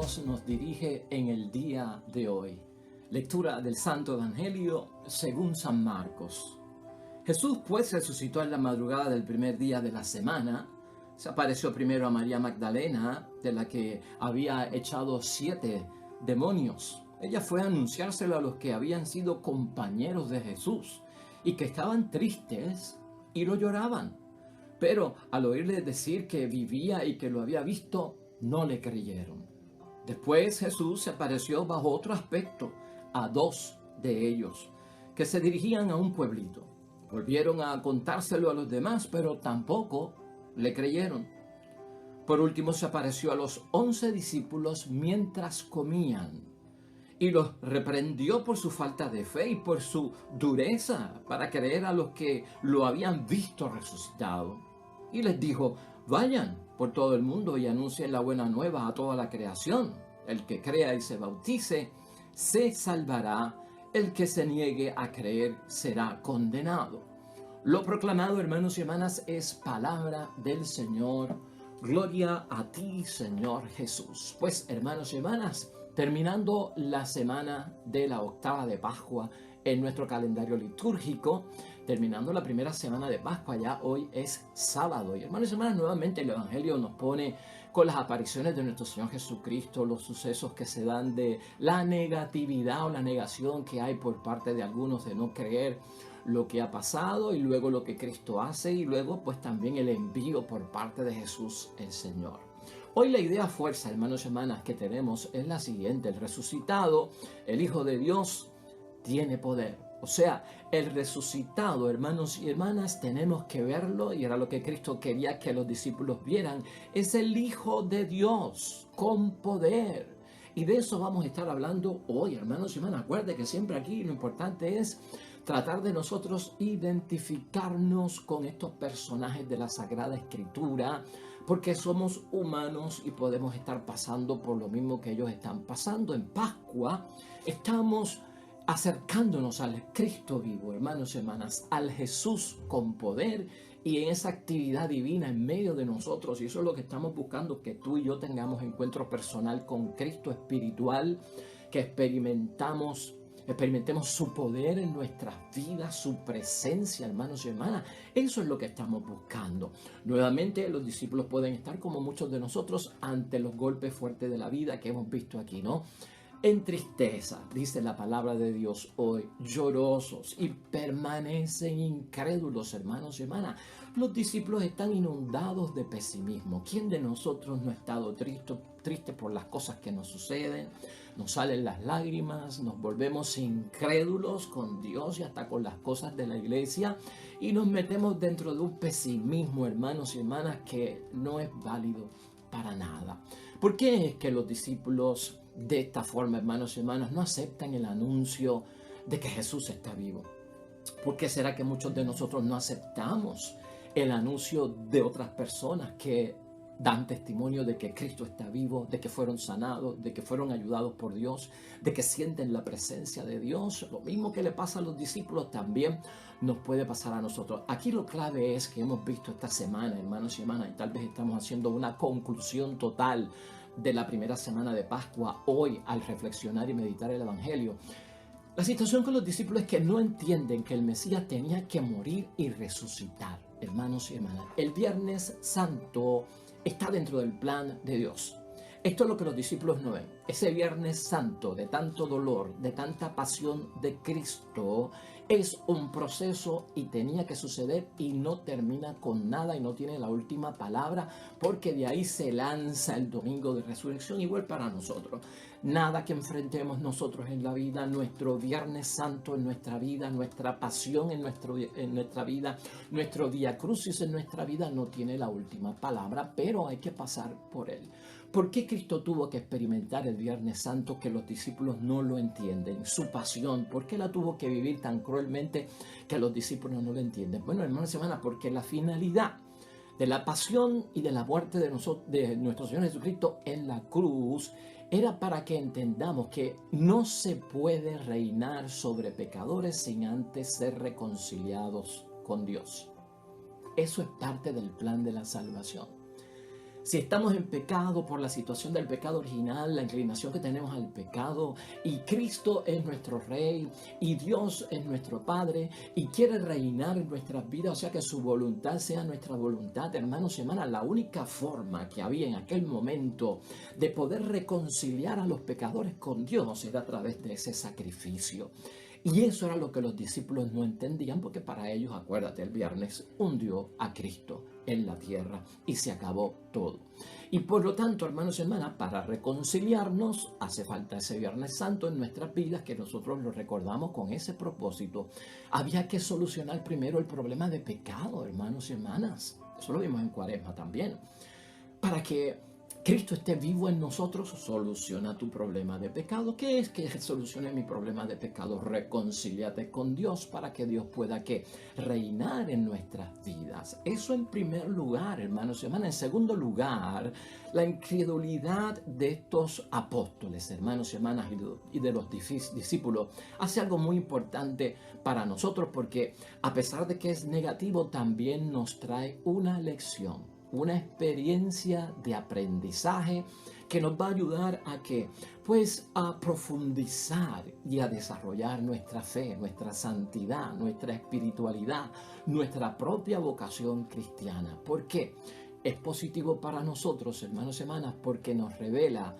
Dios nos dirige en el día de hoy. Lectura del Santo Evangelio según San Marcos. Jesús pues resucitó en la madrugada del primer día de la semana. Se apareció primero a María Magdalena, de la que había echado 7 demonios. Ella fue a anunciárselo a los que habían sido compañeros de Jesús y que estaban tristes y lo lloraban. Pero al oírle decir que vivía y que lo había visto, no le creyeron. Después Jesús se apareció bajo otro aspecto a 2 de ellos, que se dirigían a un pueblito. Volvieron a contárselo a los demás, pero tampoco le creyeron. Por último se apareció a los 11 discípulos mientras comían y los reprendió por su falta de fe y por su dureza para creer a los que lo habían visto resucitado. Y les dijo: vayan por todo el mundo y anuncien la buena nueva a toda la creación. El que crea y se bautice se salvará. El que se niegue a creer será condenado. Lo proclamado, hermanos y hermanas, es palabra del Señor. Gloria a ti, Señor Jesús. Pues, hermanos y hermanas, terminando la semana de la octava de Pascua en nuestro calendario litúrgico, terminando la primera semana de Pascua, ya hoy es sábado. Y hermanos y hermanas, nuevamente el Evangelio nos pone con las apariciones de nuestro Señor Jesucristo, los sucesos que se dan de la negatividad o la negación que hay por parte de algunos de no creer lo que ha pasado, y luego lo que Cristo hace, y luego pues también el envío por parte de Jesús el Señor. Hoy la idea fuerza, hermanos y hermanas, que tenemos es la siguiente: el resucitado, el Hijo de Dios, tiene poder. O sea, el resucitado, hermanos y hermanas, tenemos que verlo, y era lo que Cristo quería que los discípulos vieran. Es el Hijo de Dios con poder. Y de eso vamos a estar hablando hoy, hermanos y hermanas. Acuérdense que siempre aquí lo importante es tratar de nosotros identificarnos con estos personajes de la Sagrada Escritura, porque somos humanos y podemos estar pasando por lo mismo que ellos están pasando. En Pascua estamos acercándonos al Cristo vivo, hermanos y hermanas, al Jesús con poder y en esa actividad divina en medio de nosotros. Y eso es lo que estamos buscando, que tú y yo tengamos encuentro personal con Cristo espiritual, que experimentemos su poder en nuestras vidas, su presencia, hermanos y hermanas. Eso es lo que estamos buscando. Nuevamente, los discípulos pueden estar, como muchos de nosotros, ante los golpes fuertes de la vida que hemos visto aquí, ¿no? En tristeza, dice la palabra de Dios hoy, llorosos, y permanecen incrédulos, hermanos y hermanas. Los discípulos están inundados de pesimismo. ¿Quién de nosotros no ha estado triste por las cosas que nos suceden? Nos salen las lágrimas, nos volvemos incrédulos con Dios y hasta con las cosas de la iglesia, y nos metemos dentro de un pesimismo, hermanos y hermanas, que no es válido para nada. ¿Por qué es que los discípulos de esta forma, hermanos y hermanas, no aceptan el anuncio de que Jesús está vivo? ¿Por qué será que muchos de nosotros no aceptamos el anuncio de otras personas que dan testimonio de que Cristo está vivo, de que fueron sanados, de que fueron ayudados por Dios, de que sienten la presencia de Dios? Lo mismo que le pasa a los discípulos también nos puede pasar a nosotros. Aquí lo clave es que hemos visto esta semana, hermanos y hermanas, y tal vez estamos haciendo una conclusión total de la primera semana de Pascua hoy al reflexionar y meditar el Evangelio. La situación con los discípulos es que no entienden que el Mesías tenía que morir y resucitar, hermanos y hermanas. El Viernes Santo está dentro del plan de Dios. Esto es lo que los discípulos no ven. Ese Viernes Santo de tanto dolor, de tanta pasión de Cristo, es un proceso y tenía que suceder, y no termina con nada y no tiene la última palabra, porque de ahí se lanza el domingo de resurrección, igual para nosotros. Nada que enfrentemos nosotros en la vida, nuestro Viernes Santo en nuestra vida, nuestra pasión en nuestra vida, nuestro Vía Crucis en nuestra vida, no tiene la última palabra, pero hay que pasar por él. ¿Por qué Cristo tuvo que experimentar el Viernes Santo que los discípulos no lo entienden? Su pasión, ¿por qué la tuvo que vivir tan cruelmente que los discípulos no lo entienden? Bueno, hermanos y hermanas, porque la finalidad de la pasión y de la muerte de nuestro Señor Jesucristo en la cruz era para que entendamos que no se puede reinar sobre pecadores sin antes ser reconciliados con Dios. Eso es parte del plan de la salvación. Si estamos en pecado por la situación del pecado original, la inclinación que tenemos al pecado, y Cristo es nuestro Rey, y Dios es nuestro Padre, y quiere reinar en nuestras vidas, o sea que su voluntad sea nuestra voluntad, hermanos y hermanas, la única forma que había en aquel momento de poder reconciliar a los pecadores con Dios era a través de ese sacrificio. Y eso era lo que los discípulos no entendían, porque para ellos, acuérdate, el viernes hundió a Cristo en la tierra y se acabó todo. Y por lo tanto, hermanos y hermanas, para reconciliarnos hace falta ese Viernes Santo en nuestras vidas, que nosotros lo recordamos con ese propósito. Había que solucionar primero el problema de pecado, hermanos y hermanas. Eso lo vimos en Cuaresma también. Para que Cristo esté vivo en nosotros, soluciona tu problema de pecado. ¿Qué es que solucione mi problema de pecado? Reconcíliate con Dios para que Dios pueda ¿qué? Reinar en nuestras vidas. Eso en primer lugar, hermanos y hermanas. En segundo lugar, la incredulidad de estos apóstoles, hermanos y hermanas, y de los discípulos, hace algo muy importante para nosotros, porque a pesar de que es negativo, también nos trae una lección, una experiencia de aprendizaje que nos va a ayudar a que, pues, a profundizar y a desarrollar nuestra fe, nuestra santidad, nuestra espiritualidad, nuestra propia vocación cristiana. ¿Por qué? Es positivo para nosotros, hermanos y hermanas, porque nos revela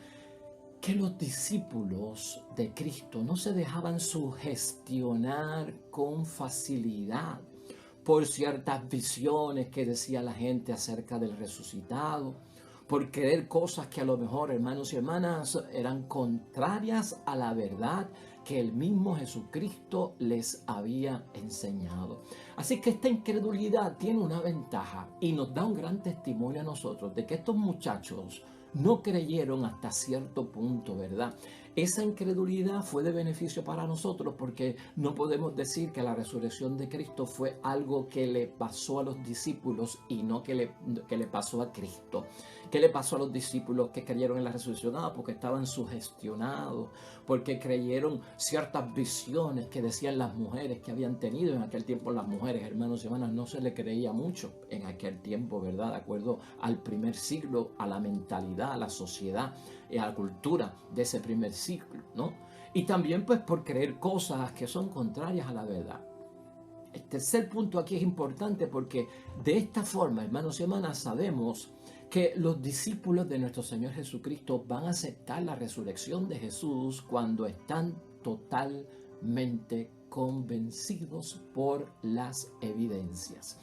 que los discípulos de Cristo no se dejaban sugestionar con facilidad por ciertas visiones que decía la gente acerca del resucitado, por creer cosas que a lo mejor, hermanos y hermanas, eran contrarias a la verdad que el mismo Jesucristo les había enseñado. Así que esta incredulidad tiene una ventaja y nos da un gran testimonio a nosotros de que estos muchachos no creyeron hasta cierto punto, ¿verdad? Esa incredulidad fue de beneficio para nosotros, porque no podemos decir que la resurrección de Cristo fue algo que le pasó a los discípulos y no que le pasó a Cristo. ¿Qué le pasó a los discípulos que creyeron en la resurrección? Porque estaban sugestionados, porque creyeron ciertas visiones que decían las mujeres que habían tenido en aquel tiempo. Las mujeres, hermanos y hermanas, no se le creía mucho en aquel tiempo, ¿verdad? De acuerdo al primer siglo, a la mentalidad, a la sociedad y a la cultura de ese primer siglo, ¿no? Y también pues por creer cosas que son contrarias a la verdad. El tercer punto aquí es importante porque de esta forma, hermanos y hermanas, sabemos que los discípulos de nuestro Señor Jesucristo van a aceptar la resurrección de Jesús cuando están totalmente convencidos por las evidencias.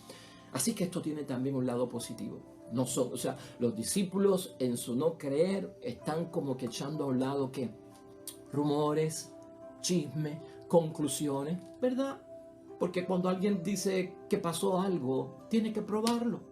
Así que esto tiene también un lado positivo. No son, o sea, los discípulos en su no creer están como que echando a un lado que rumores, chisme, conclusiones, ¿verdad? Porque cuando alguien dice que pasó algo, tiene que probarlo.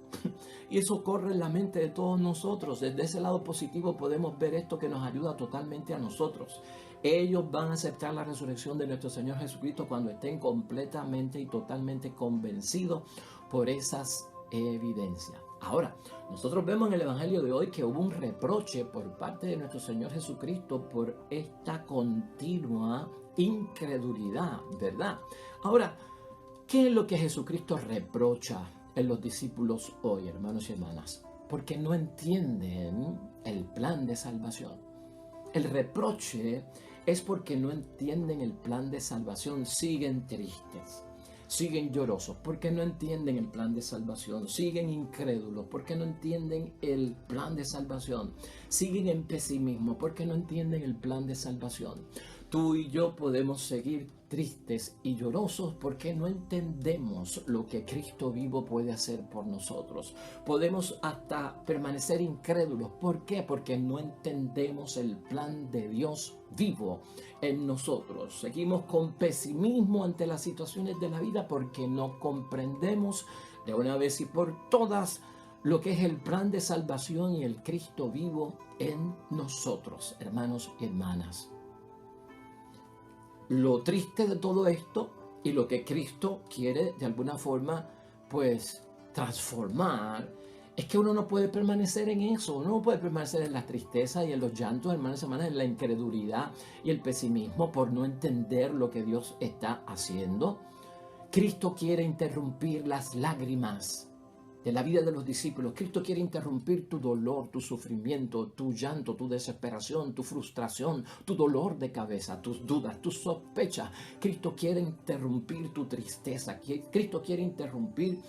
Y eso corre en la mente de todos nosotros. Desde ese lado positivo podemos ver esto que nos ayuda totalmente a nosotros. Ellos van a aceptar la resurrección de nuestro Señor Jesucristo cuando estén completamente y totalmente convencidos por esas evidencias. Ahora, nosotros vemos en el Evangelio de hoy que hubo un reproche por parte de nuestro Señor Jesucristo por esta continua incredulidad, ¿verdad? Ahora, ¿qué es lo que Jesucristo reprocha en los discípulos hoy, hermanos y hermanas? Porque no entienden el plan de salvación. El reproche es porque no entienden el plan de salvación, siguen tristes, siguen llorosos, porque no entienden el plan de salvación, siguen incrédulos, porque no entienden el plan de salvación, siguen en pesimismo, porque no entienden el plan de salvación. Tú y yo podemos seguir tristes y llorosos porque no entendemos lo que Cristo vivo puede hacer por nosotros. Podemos hasta permanecer incrédulos. ¿Por qué? Porque no entendemos el plan de Dios vivo en nosotros. Seguimos con pesimismo ante las situaciones de la vida porque no comprendemos de una vez y por todas lo que es el plan de salvación y el Cristo vivo en nosotros, hermanos y hermanas. Lo triste de todo esto y lo que Cristo quiere de alguna forma pues transformar es que uno no puede permanecer en eso, uno no puede permanecer en la tristeza y en los llantos, hermanos y hermanas, en la incredulidad y el pesimismo por no entender lo que Dios está haciendo. Cristo quiere interrumpir las lágrimas de la vida de los discípulos. Cristo quiere interrumpir tu dolor, tu sufrimiento, tu llanto, tu desesperación, tu frustración, tu dolor de cabeza, tus dudas, tus sospechas. Cristo quiere interrumpir tu tristeza. Cristo quiere interrumpir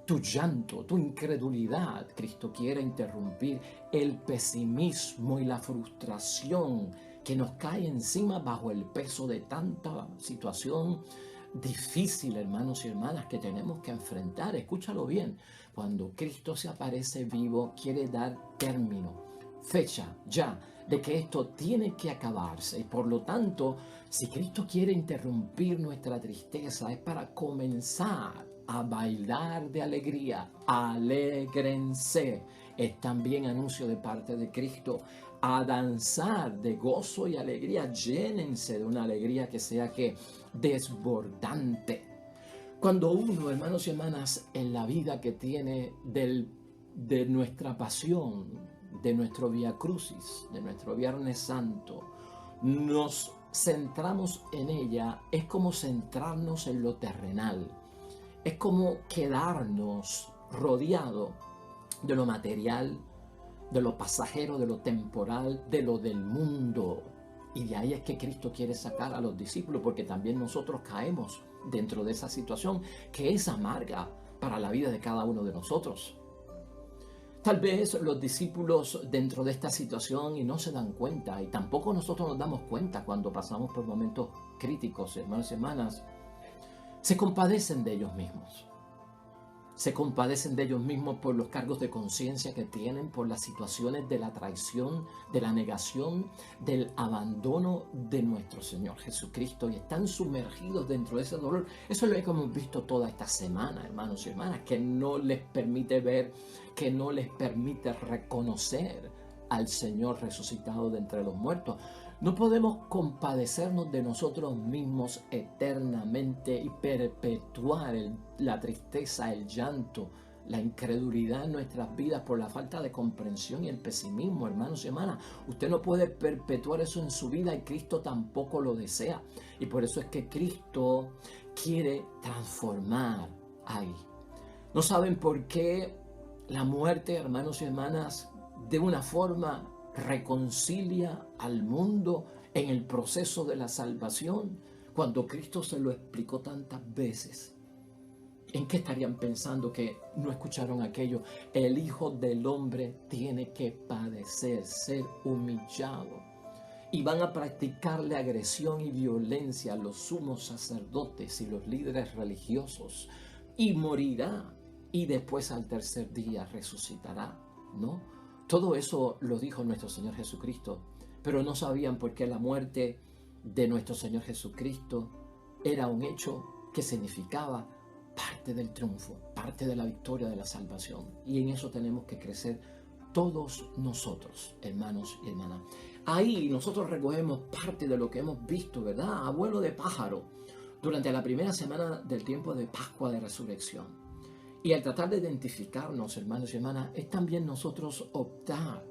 tu llanto, tu incredulidad. Cristo quiere interrumpir el pesimismo y la frustración que nos cae encima bajo el peso de tanta situación difícil, hermanos y hermanas, que tenemos que enfrentar. Escúchalo bien. Cuando Cristo se aparece vivo, quiere dar término, fecha ya, de que esto tiene que acabarse. Y por lo tanto, si Cristo quiere interrumpir nuestra tristeza, es para comenzar a bailar de alegría. Alégrense. Es también anuncio de parte de Cristo a danzar de gozo y alegría. Llénense de una alegría que sea que desbordante. Cuando uno, hermanos y hermanas, en la vida que tiene de nuestra pasión, de nuestro Vía Crucis, de nuestro Viernes Santo, nos centramos en ella, es como centrarnos en lo terrenal. Es como quedarnos rodeado de lo material, de lo pasajero, de lo temporal, de lo del mundo. Y de ahí es que Cristo quiere sacar a los discípulos, porque también nosotros caemos dentro de esa situación que es amarga para la vida de cada uno de nosotros. Tal vez los discípulos dentro de esta situación y no se dan cuenta, y tampoco nosotros nos damos cuenta cuando pasamos por momentos críticos, hermanos y hermanas, se compadecen de ellos mismos. Se compadecen de ellos mismos por los cargos de conciencia que tienen, por las situaciones de la traición, de la negación, del abandono de nuestro Señor Jesucristo, y están sumergidos dentro de ese dolor. Eso es lo que hemos visto toda esta semana, hermanos y hermanas, que no les permite ver, que no les permite reconocer al Señor resucitado de entre los muertos. No podemos compadecernos de nosotros mismos eternamente y perpetuar la tristeza, el llanto, la incredulidad en nuestras vidas por la falta de comprensión y el pesimismo, hermanos y hermanas. Usted no puede perpetuar eso en su vida, y Cristo tampoco lo desea. Y por eso es que Cristo quiere transformar ahí. ¿No saben por qué la muerte, hermanos y hermanas, de una forma reconcilia al mundo en el proceso de la salvación, cuando Cristo se lo explicó tantas veces? ¿En qué estarían pensando que no escucharon aquello? El Hijo del Hombre tiene que padecer, ser humillado. Y van a practicarle agresión y violencia a los sumos sacerdotes y los líderes religiosos. Y morirá. Y después al tercer día resucitará, ¿no? Todo eso lo dijo nuestro Señor Jesucristo, pero no sabían por qué la muerte de nuestro Señor Jesucristo era un hecho que significaba parte del triunfo, parte de la victoria de la salvación. Y en eso tenemos que crecer todos nosotros, hermanos y hermanas. Ahí nosotros recogemos parte de lo que hemos visto, ¿verdad? Abuelo de pájaro, durante la primera semana del tiempo de Pascua de Resurrección. Y al tratar de identificarnos, hermanos y hermanas, es también nosotros optar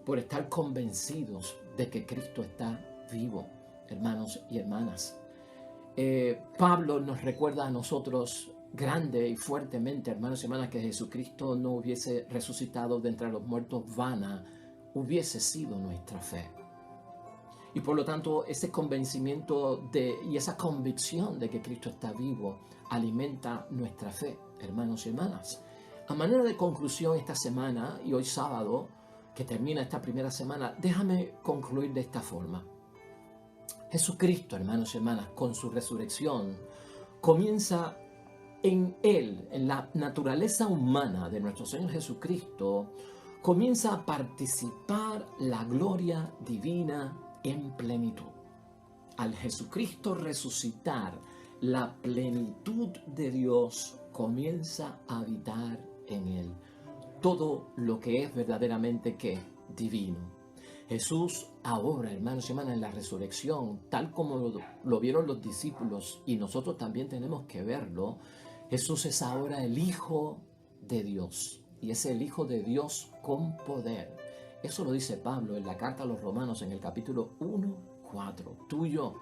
por estar convencidos de que Cristo está vivo, hermanos y hermanas. Pablo nos recuerda a nosotros grande y fuertemente, hermanos y hermanas, que Jesucristo no hubiese resucitado de entre los muertos, vana hubiese sido nuestra fe. Y por lo tanto, ese convencimiento y esa convicción de que Cristo está vivo alimenta nuestra fe, hermanos y hermanas. A manera de conclusión esta semana, y hoy sábado, que termina esta primera semana, déjame concluir de esta forma. Jesucristo, hermanos y hermanas, con su resurrección, comienza en Él, en la naturaleza humana de nuestro Señor Jesucristo, comienza a participar la gloria divina en plenitud. Al Jesucristo resucitar, la plenitud de Dios comienza a habitar en Él. Todo lo que es verdaderamente divino. Jesús ahora, hermanos y hermanas, en la resurrección, tal como lo vieron los discípulos, y nosotros también tenemos que verlo, Jesús es ahora el Hijo de Dios, y es el Hijo de Dios con poder. Eso lo dice Pablo en la carta a los Romanos en el capítulo 1:4. Tú y yo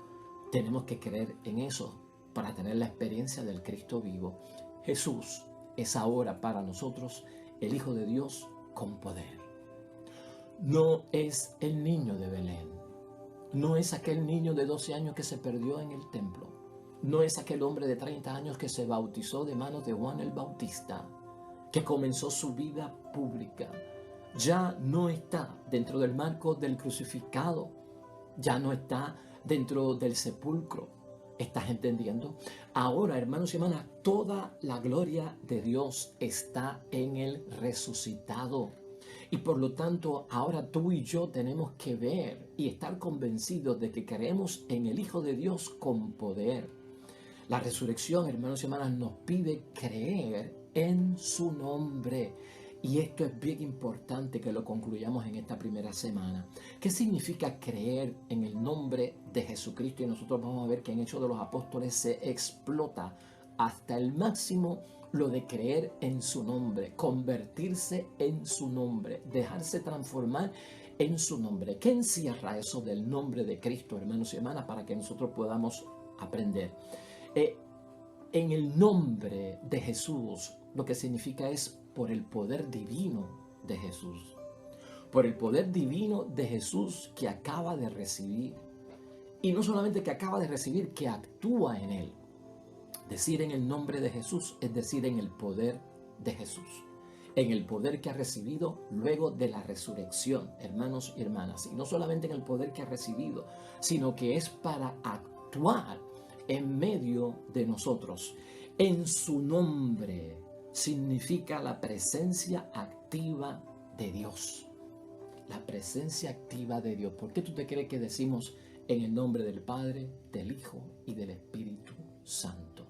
tenemos que creer en eso para tener la experiencia del Cristo vivo. Jesús es ahora para nosotros el Hijo de Dios con poder. No es el niño de Belén. No es aquel niño de 12 años que se perdió en el templo. No es aquel hombre de 30 años que se bautizó de manos de Juan el Bautista, que comenzó su vida pública. Ya no está dentro del marco del crucificado. Ya no está dentro del sepulcro. ¿Estás entendiendo? Ahora, hermanos y hermanas, toda la gloria de Dios está en el resucitado. Y por lo tanto, ahora tú y yo tenemos que ver y estar convencidos de que creemos en el Hijo de Dios con poder. La resurrección, hermanos y hermanas, nos pide creer en su nombre. Y esto es bien importante que lo concluyamos en esta primera semana. ¿Qué significa creer en el nombre de Jesucristo? Y nosotros vamos a ver que en Hechos de los Apóstoles se explota hasta el máximo lo de creer en su nombre, convertirse en su nombre, dejarse transformar en su nombre. ¿Qué encierra eso del nombre de Cristo, hermanos y hermanas, para que nosotros podamos aprender? En el nombre de Jesús, lo que significa es por el poder divino de Jesús. Por el poder divino de Jesús que acaba de recibir. Y no solamente que acaba de recibir, que actúa en él. Decir en el nombre de Jesús es decir en el poder de Jesús. En el poder que ha recibido luego de la resurrección, hermanos y hermanas. Y no solamente en el poder que ha recibido, sino que es para actuar en medio de nosotros. En su nombre significa la presencia activa de Dios. La presencia activa de Dios. ¿Por qué tú te crees que decimos en el nombre del Padre, del Hijo y del Espíritu Santo?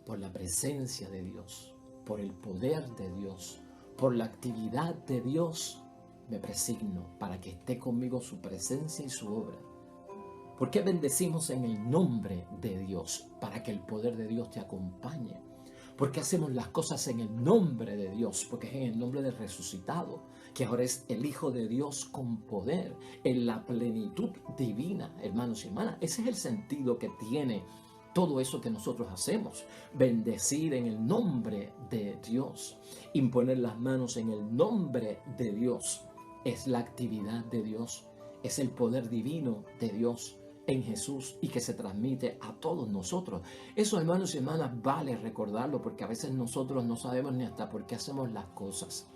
Por la presencia de Dios, por el poder de Dios, por la actividad de Dios, me presigno para que esté conmigo su presencia y su obra. ¿Por qué bendecimos en el nombre de Dios? Para que el poder de Dios te acompañe. ¿Por qué hacemos las cosas en el nombre de Dios? Porque es en el nombre del resucitado, que ahora es el Hijo de Dios con poder, en la plenitud divina, hermanos y hermanas. Ese es el sentido que tiene todo eso que nosotros hacemos. Bendecir en el nombre de Dios, imponer las manos en el nombre de Dios, es la actividad de Dios, es el poder divino de Dios en Jesús y que se transmite a todos nosotros. Eso, hermanos y hermanas, vale recordarlo porque a veces nosotros no sabemos ni hasta por qué hacemos las cosas.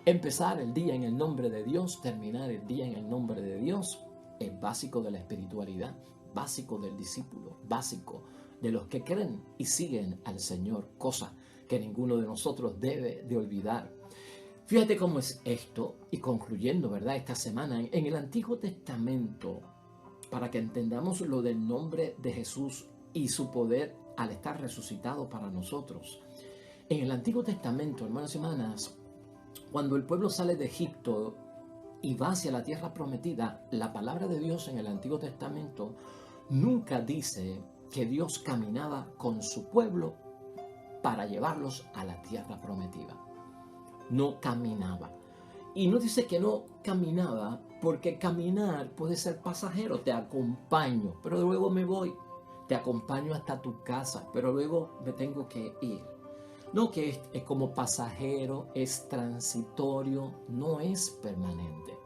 Empezar el día en el nombre de Dios, terminar el día en el nombre de Dios, es básico de la espiritualidad, básico del discípulo, básico de los que creen y siguen al Señor, cosa que ninguno de nosotros debe de olvidar. Fíjate cómo es esto, y concluyendo, ¿verdad?, esta semana, en el Antiguo Testamento, para que entendamos lo del nombre de Jesús y su poder al estar resucitado para nosotros. En el Antiguo Testamento, hermanos y hermanas, cuando el pueblo sale de Egipto y va hacia la tierra prometida, la palabra de Dios en el Antiguo Testamento nunca dice que Dios caminaba con su pueblo para llevarlos a la tierra prometida. No caminaba. Y no dice que no caminaba porque caminar puede ser pasajero. Te acompaño, pero luego me voy. Te acompaño hasta tu casa, pero luego me tengo que ir. No, que es como pasajero, es transitorio, no es permanente.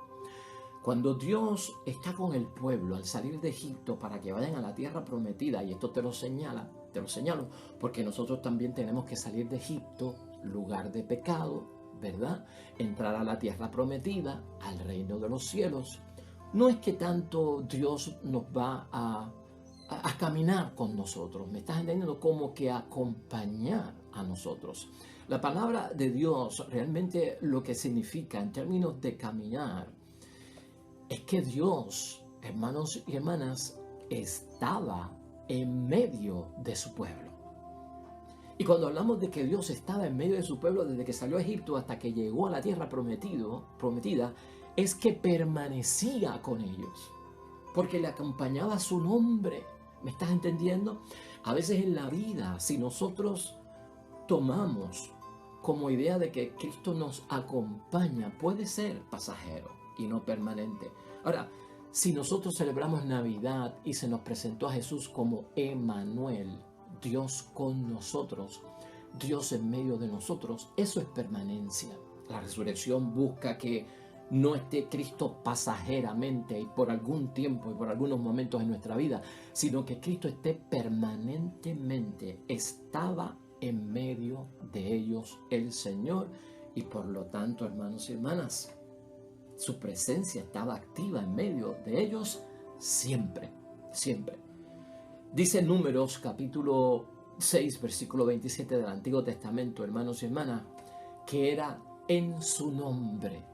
Cuando Dios está con el pueblo al salir de Egipto para que vayan a la tierra prometida, y esto te lo señalo, porque nosotros también tenemos que salir de Egipto, lugar de pecado, ¿verdad? Entrar a la tierra prometida, al reino de los cielos. No es que tanto Dios nos va a caminar con nosotros, ¿me estás entendiendo? Como que acompañar a nosotros. La palabra de Dios realmente lo que significa en términos de caminar es que Dios, hermanos y hermanas, estaba en medio de su pueblo. Y cuando hablamos de que Dios estaba en medio de su pueblo desde que salió a Egipto hasta que llegó a la tierra prometida, es que permanecía con ellos, porque le acompañaba su nombre. ¿Me estás entendiendo? A veces en la vida, si nosotros tomamos como idea de que Cristo nos acompaña, puede ser pasajero y no permanente. Ahora, si nosotros celebramos Navidad y se nos presentó a Jesús como Emmanuel, Dios con nosotros, Dios en medio de nosotros, eso es permanencia. La resurrección busca que no esté Cristo pasajeramente y por algún tiempo y por algunos momentos en nuestra vida, sino que Cristo esté permanentemente. Estaba en medio de ellos el Señor y por lo tanto, hermanos y hermanas, su presencia estaba activa en medio de ellos siempre, siempre. Dice Números capítulo 6, versículo 27 del Antiguo Testamento, hermanos y hermanas, que era en su nombre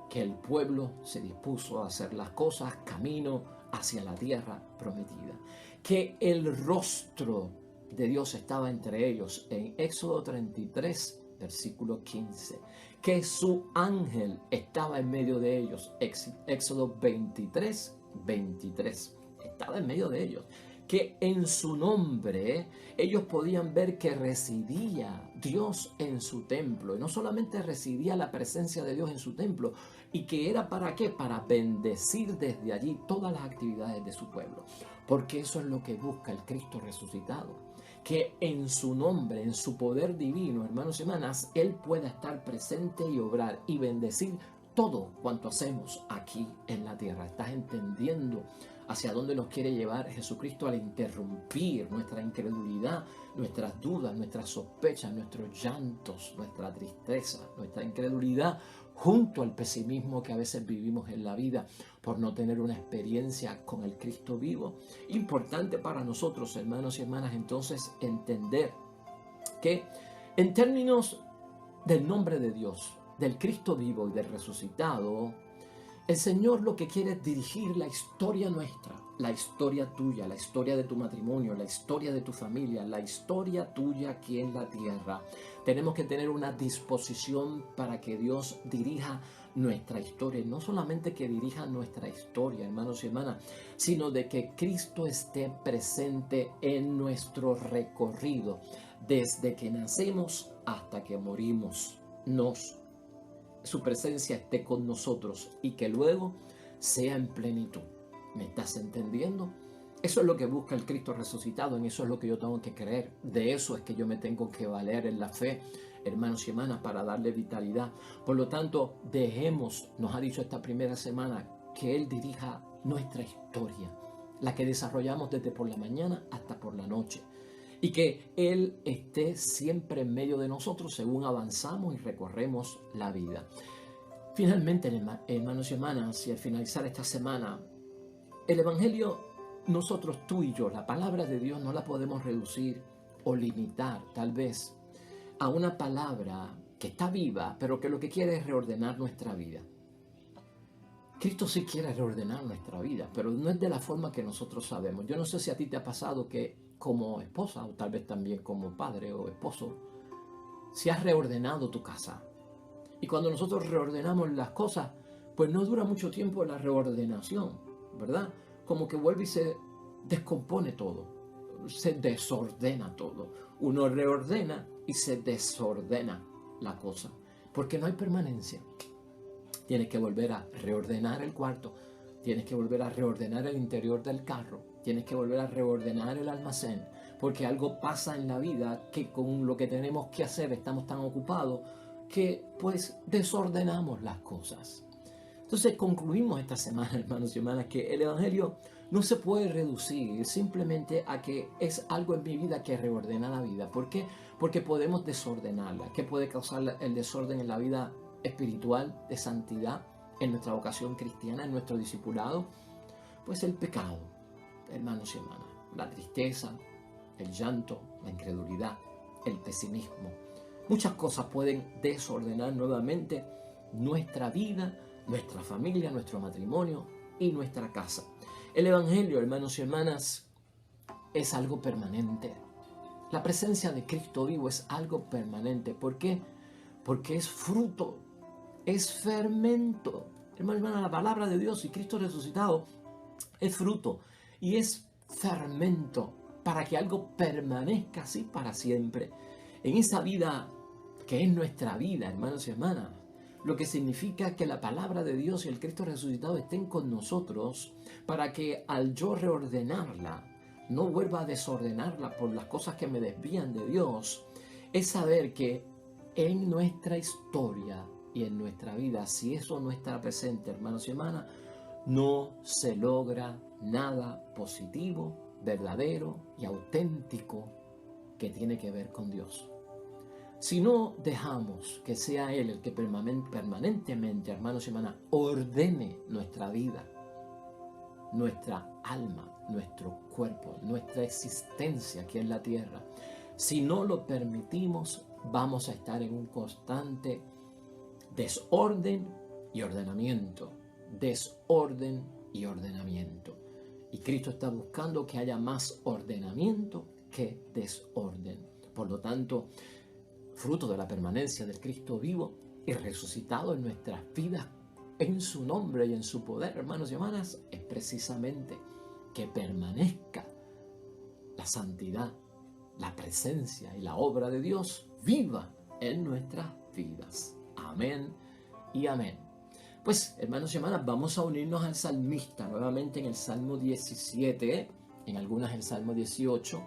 que el pueblo se dispuso a hacer las cosas camino hacia la tierra prometida. Que el rostro de Dios estaba entre ellos en Éxodo 33, versículo 15. Que su ángel estaba en medio de ellos. Éxodo 23, 23. Estaba en medio de ellos. Que en su nombre ellos podían ver que residía Dios en su templo. Y no solamente residía la presencia de Dios en su templo, y que era ¿para qué? Para bendecir desde allí todas las actividades de su pueblo. Porque eso es lo que busca el Cristo resucitado. Que en su nombre, en su poder divino, hermanos y hermanas, Él pueda estar presente y obrar y bendecir todo cuanto hacemos aquí en la tierra. ¿Estás entendiendo hacia dónde nos quiere llevar Jesucristo al interrumpir nuestra incredulidad, nuestras dudas, nuestras sospechas, nuestros llantos, nuestra tristeza, nuestra incredulidad, junto al pesimismo que a veces vivimos en la vida por no tener una experiencia con el Cristo vivo? Importante para nosotros, hermanos y hermanas, entonces entender que en términos del nombre de Dios, del Cristo vivo y del resucitado, el Señor lo que quiere es dirigir la historia nuestra, la historia tuya, la historia de tu matrimonio, la historia de tu familia, la historia tuya aquí en la tierra. Tenemos que tener una disposición para que Dios dirija nuestra historia. No solamente que dirija nuestra historia, hermanos y hermanas, sino de que Cristo esté presente en nuestro recorrido, desde que nacemos hasta que morimos. Su presencia esté con nosotros y que luego sea en plenitud. ¿Me estás entendiendo? Eso es lo que busca el Cristo resucitado, en eso es lo que yo tengo que creer. De eso es que yo me tengo que valer en la fe, hermanos y hermanas, para darle vitalidad. Por lo tanto, dejemos, nos ha dicho esta primera semana, que Él dirija nuestra historia, la que desarrollamos desde por la mañana hasta por la noche. Y que Él esté siempre en medio de nosotros según avanzamos y recorremos la vida. Finalmente, hermanos y hermanas, y al finalizar esta semana, el Evangelio, nosotros, tú y yo, la palabra de Dios no la podemos reducir o limitar tal vez a una palabra que está viva, pero que lo que quiere es reordenar nuestra vida. Cristo sí quiere reordenar nuestra vida, pero no es de la forma que nosotros sabemos. Yo no sé si a ti te ha pasado que como esposa, o tal vez también como padre o esposo, si has reordenado tu casa. Y cuando nosotros reordenamos las cosas, pues no dura mucho tiempo la reordenación, ¿verdad? Como que vuelve y se descompone todo, se desordena todo. Uno reordena y se desordena la cosa, porque no hay permanencia. Tienes que volver a reordenar el cuarto, tienes que volver a reordenar el interior del carro, tienes que volver a reordenar el almacén, porque algo pasa en la vida que con lo que tenemos que hacer estamos tan ocupados que pues desordenamos las cosas. Entonces concluimos esta semana, hermanos y hermanas, que el Evangelio no se puede reducir simplemente a que es algo en mi vida que reordena la vida. ¿Por qué? Porque podemos desordenarla. ¿Qué puede causar el desorden en la vida espiritual de santidad, en nuestra vocación cristiana, en nuestro discipulado? Pues el pecado, hermanos y hermanas, la tristeza, el llanto, la incredulidad, el pesimismo. Muchas cosas pueden desordenar nuevamente nuestra vida, nuestra familia, nuestro matrimonio y nuestra casa. El Evangelio, hermanos y hermanas, es algo permanente. La presencia de Cristo vivo es algo permanente. ¿Por qué? Porque es fruto, es fermento. Hermanos y hermanas, la palabra de Dios y Cristo resucitado es fruto y es fermento para que algo permanezca así para siempre. En esa vida que es nuestra vida, hermanos y hermanas, lo que significa que la palabra de Dios y el Cristo resucitado estén con nosotros para que al yo reordenarla, no vuelva a desordenarla por las cosas que me desvían de Dios. es saber que en nuestra historia y en nuestra vida, si eso no está presente, hermanos y hermanas, no se logra nada positivo, verdadero y auténtico que tiene que ver con Dios. Si no dejamos que sea Él el que permanentemente, hermanos y hermanas, ordene nuestra vida, nuestra alma, nuestro cuerpo, nuestra existencia aquí en la tierra, si no lo permitimos, vamos a estar en un constante desorden y ordenamiento. Desorden y ordenamiento. Y Cristo está buscando que haya más ordenamiento que desorden. Por lo tanto, fruto de la permanencia del Cristo vivo y resucitado en nuestras vidas, en su nombre y en su poder, hermanos y hermanas, es precisamente que permanezca la santidad, la presencia y la obra de Dios viva en nuestras vidas. Amén y amén. Pues, hermanos y hermanas, vamos a unirnos al salmista nuevamente en el Salmo 17, en algunas el Salmo 18,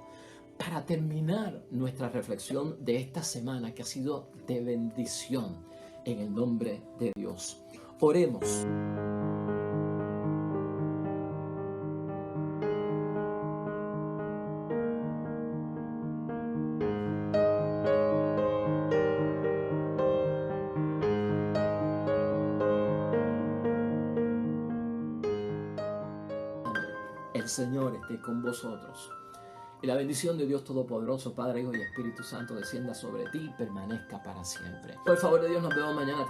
para terminar nuestra reflexión de esta semana que ha sido de bendición en el nombre de Dios. Oremos. El Señor esté con vosotros. Y la bendición de Dios Todopoderoso, Padre, Hijo y Espíritu Santo, descienda sobre ti y permanezca para siempre. Por favor de Dios, nos vemos mañana.